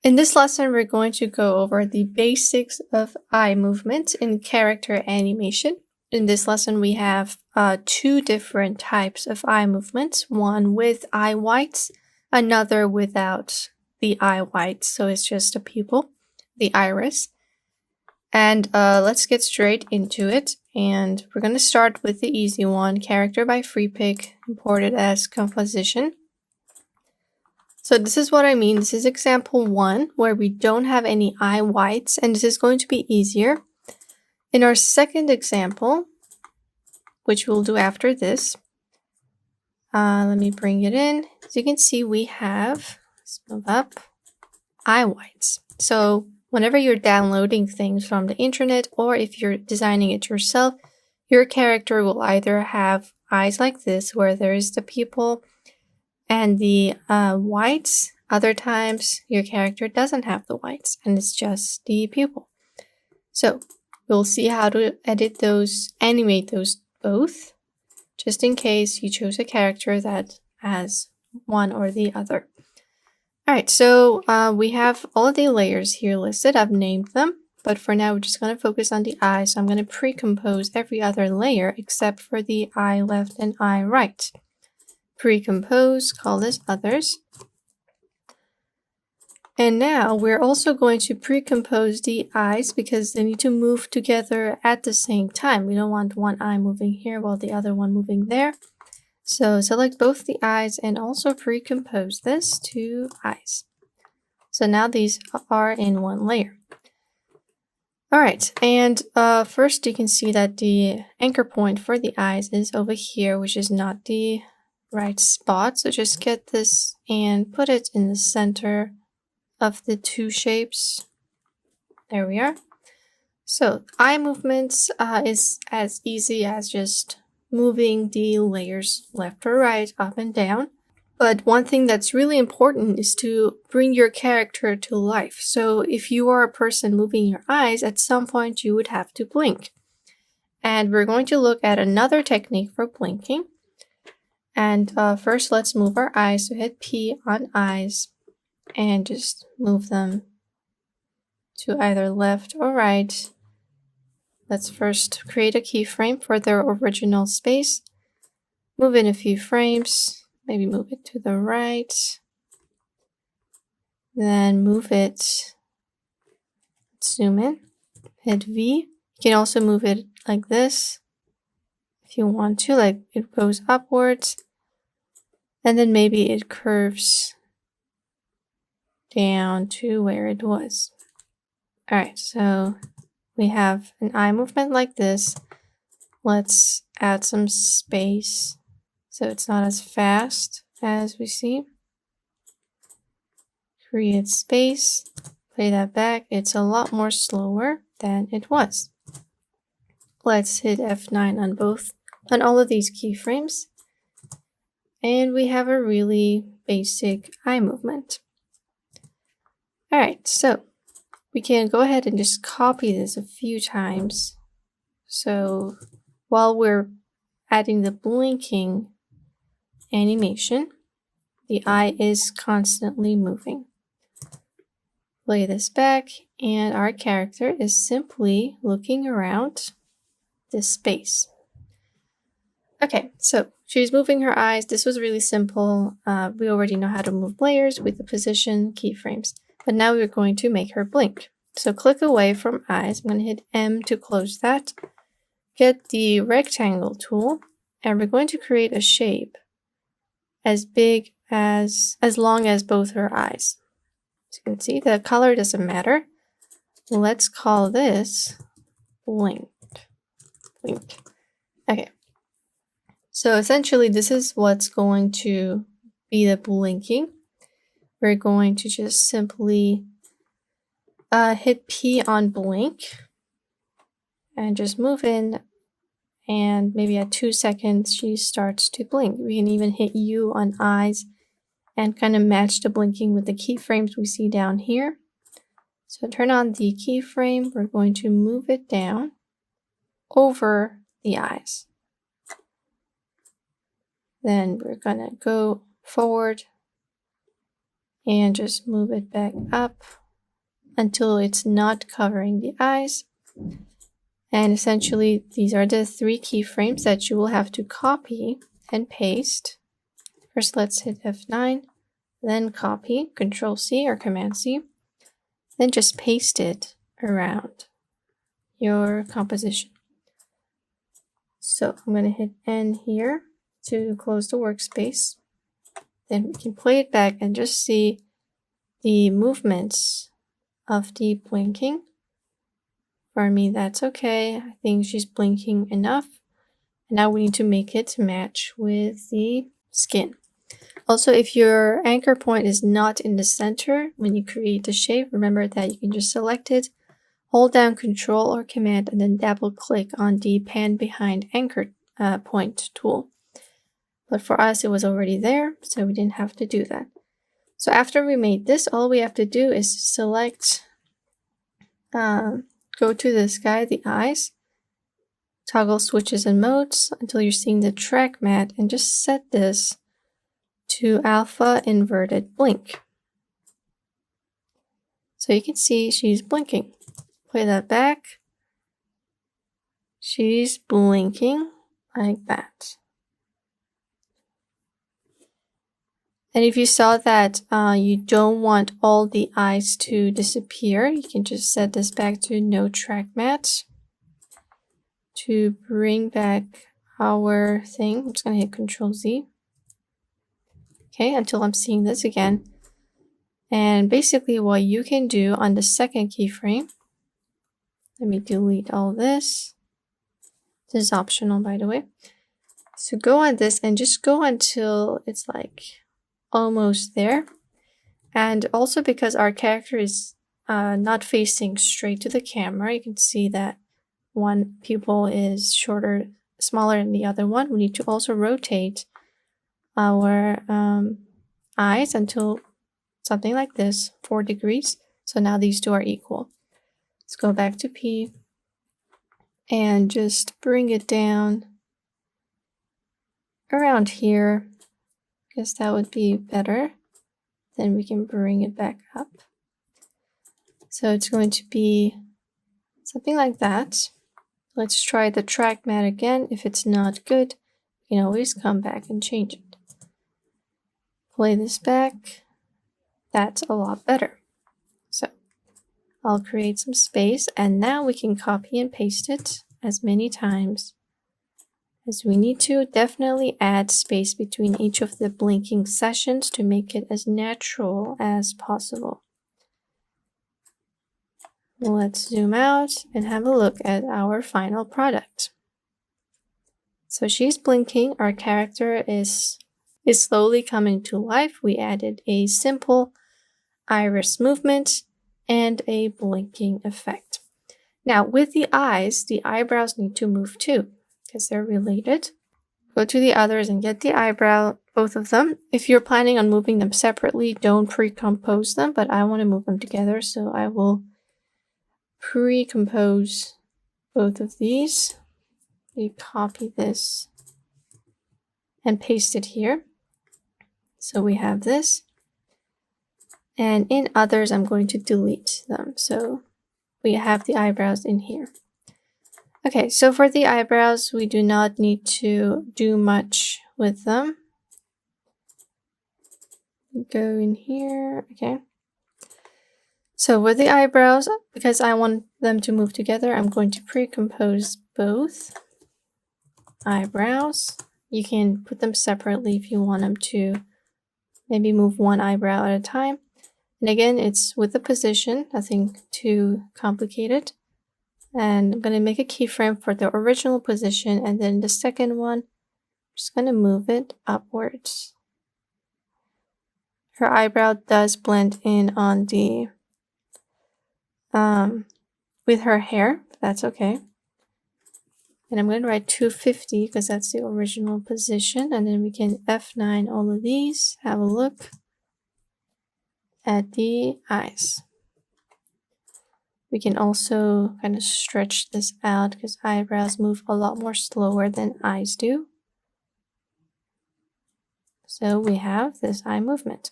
In this lesson, we're going to go over the basics of eye movement in character animation. In this lesson, we have two different types of eye movements, one with eye whites, another without the eye whites, so it's just a pupil, the iris. And let's get straight into it. And we're going to start with the easy one, character by Freepik, imported as composition. So this is what I mean. This is example 1, where we don't have any eye whites, and this is going to be easier. In our second example, which we'll do after this, let me bring it in. As you can see, we have, let's move up, eye whites. So whenever you're downloading things from the internet, or if you're designing it yourself, your character will either have eyes like this, where there is the pupil and the whites. Other times your character doesn't have the whites and it's just the pupil. So we'll see how to edit those, animate those both, just in case you chose a character that has one or the other. Alright, so we have all of the layers here listed. I've named them, but for now we're just going to focus on the eye. So I'm going to pre-compose every other layer except for the eye left and eye right. Pre-compose, call this others. And now we're also going to pre-compose the eyes because they need to move together at the same time. We don't want one eye moving here while the other one moving there. So select both the eyes and also pre-compose this to eyes. So now these are in one layer. Alright, and first you can see that the anchor point for the eyes is over here, which is not the right spot. So just get this and put it in the center of the two shapes. There we are. So eye movements is as easy as just moving the layers left or right, up and down. But one thing that's really important is to bring your character to life. So if you are a person moving your eyes, at some point you would have to blink. And we're going to look at another technique for blinking. And first, let's move our eyes. So hit P on eyes and just move them to either left or right. Let's first create a keyframe for their original space. Move in a few frames, maybe move it to the right. Then move it, zoom in, hit V. You can also move it like this if you want to, like it goes upwards. And then maybe it curves down to where it was. Alright, so we have an eye movement like this. Let's add some space so it's not as fast as we see. Create space, play that back. It's a lot more slower than it was. Let's hit F9 on all of these keyframes. And we have a really basic eye movement. Alright, so we can go ahead and just copy this a few times. So while we're adding the blinking animation, the eye is constantly moving. Play this back, and our character is simply looking around this space. Okay, so she's moving her eyes. This was really simple. We already know how to move layers with the position keyframes. But now we're going to make her blink. So click away from eyes. I'm going to hit M to close that. Get the rectangle tool, and we're going to create a shape as big as long as both her eyes. As you can see, the color doesn't matter. Let's call this blinked. Blinked. Okay. So essentially, this is what's going to be the blinking. We're going to just simply hit P on blink and just move in, and maybe at 2 seconds she starts to blink. We can even hit U on eyes and kind of match the blinking with the keyframes we see down here. So turn on the keyframe. We're going to move it down over the eyes. Then we're gonna go forward and just move it back up until it's not covering the eyes. And essentially, these are the 3 keyframes that you will have to copy and paste. First, let's hit F9, then copy, Control-C or Command-C, then just paste it around your composition. So I'm going to hit N here to close the workspace. Then we can play it back and just see the movements of the blinking. For me, that's okay. I think she's blinking enough. And now we need to make it match with the skin. Also, if your anchor point is not in the center when you create the shape, remember that you can just select it, hold down Control or Command, and then double click on the Pan Behind Anchor Point tool. But for us, it was already there, so we didn't have to do that. So after we made this, all we have to do is select, go to this guy, the eyes, toggle switches and modes until you're seeing the track matte, and just set this to alpha inverted blink. So you can see she's blinking. Play that back. She's blinking like that. And if you saw that you don't want all the eyes to disappear, you can just set this back to no track matte to bring back our thing. I'm just going to hit Control-Z. Okay, until I'm seeing this again. And basically what you can do on the second keyframe, let me delete all this. This is optional, by the way. So go on this and just go until it's like almost there. And also because our character is not facing straight to the camera, you can see that one pupil is smaller than the other one. We need to also rotate our eyes until something like this, 4 degrees. So now these two are equal. Let's go back to P and just bring it down around here, because that would be better. Then we can bring it back up. So it's going to be something like that. Let's try the track matte again. If it's not good, you can always come back and change it. Play this back. That's a lot better. So I'll create some space, and now we can copy and paste it as many times as we need to. Definitely add space between each of the blinking sessions to make it as natural as possible. Let's zoom out and have a look at our final product. So she's blinking. Our character is slowly coming to life. We added a simple iris movement and a blinking effect. Now with the eyes, the eyebrows need to move too, because they're related. Go to the others and get the eyebrow, both of them. If you're planning on moving them separately, don't pre-compose them, but I want to move them together, so I will pre-compose both of these. You copy this and paste it here. So we have this. And in others, I'm going to delete them. So we have the eyebrows in here. Okay, so for the eyebrows, we do not need to do much with them. Go in here, okay. So with the eyebrows, because I want them to move together, I'm going to pre-compose both eyebrows. You can put them separately if you want them to maybe move one eyebrow at a time. And again, it's with the position, nothing too complicated. And I'm going to make a keyframe for the original position, and then the second one, I'm just going to move it upwards. Her eyebrow does blend in on the with her hair, but that's okay. And I'm going to write 250 because that's the original position, and then we can F9 all of these. Have a look at the eyes. We can also kind of stretch this out because eyebrows move a lot more slower than eyes do. So we have this eye movement.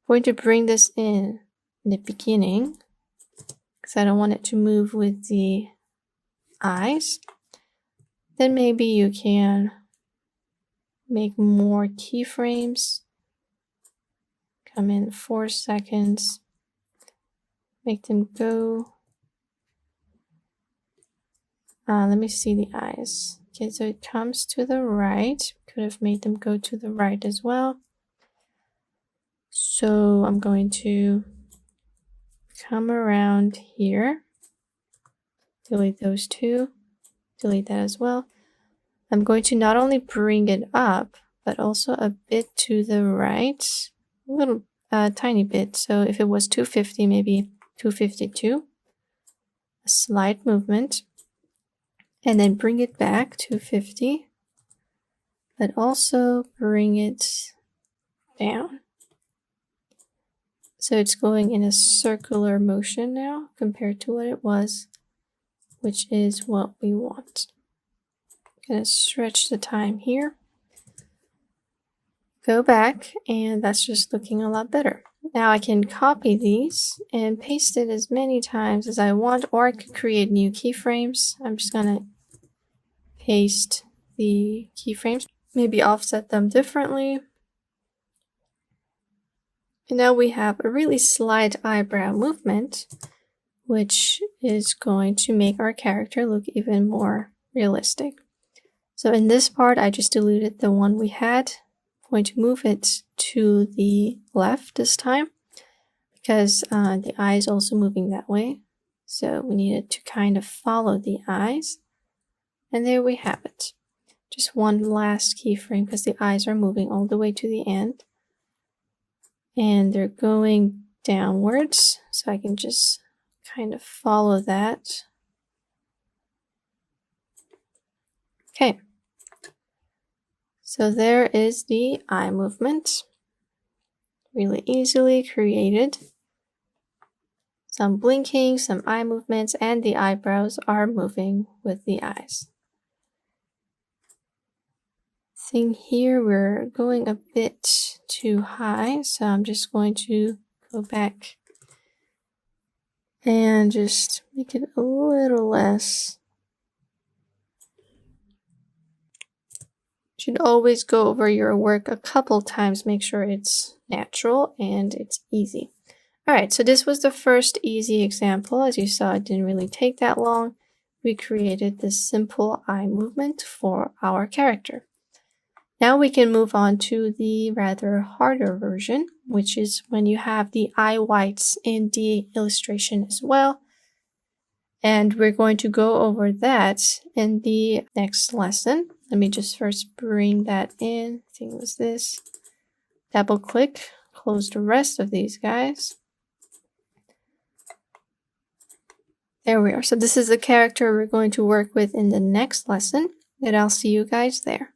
going to bring this in the beginning because I don't want it to move with the eyes. Then maybe you can make more keyframes. Come in 4 seconds. Make them go. Let me see the eyes. Okay, so it comes to the right. Could have made them go to the right as well. So I'm going to come around here. Delete those two. Delete that as well. I'm going to not only bring it up, but also a bit to the right. A little tiny bit. So if it was 250, maybe 252. A slight movement. And then bring it back to 50. But also bring it down. So it's going in a circular motion now compared to what it was, which is what we want. I'm going to stretch the time here. Go back, and that's just looking a lot better. Now I can copy these and paste it as many times as I want, or I could create new keyframes. I'm just going to paste the keyframes, maybe offset them differently. And now we have a really slight eyebrow movement, which is going to make our character look even more realistic. So in this part, I just deleted the one we had. I'm going to move it to the left this time because the eye is also moving that way. So we needed to kind of follow the eyes. And there we have it. Just one last keyframe because the eyes are moving all the way to the end. And they're going downwards. So I can just kind of follow that. Okay. So there is the eye movement. Really easily created. Some blinking, some eye movements, and the eyebrows are moving with the eyes. Thing here, we're going a bit too high, so I'm just going to go back and just make it a little less. You should always go over your work a couple times, make sure it's natural and it's easy. Alright, so this was the first easy example. As you saw, it didn't really take that long. We created this simple eye movement for our character. Now we can move on to the rather harder version, which is when you have the eye whites in the illustration as well. And we're going to go over that in the next lesson. Let me just first bring that in. I think it was this. Double click, close the rest of these guys. There we are. So this is the character we're going to work with in the next lesson, and I'll see you guys there.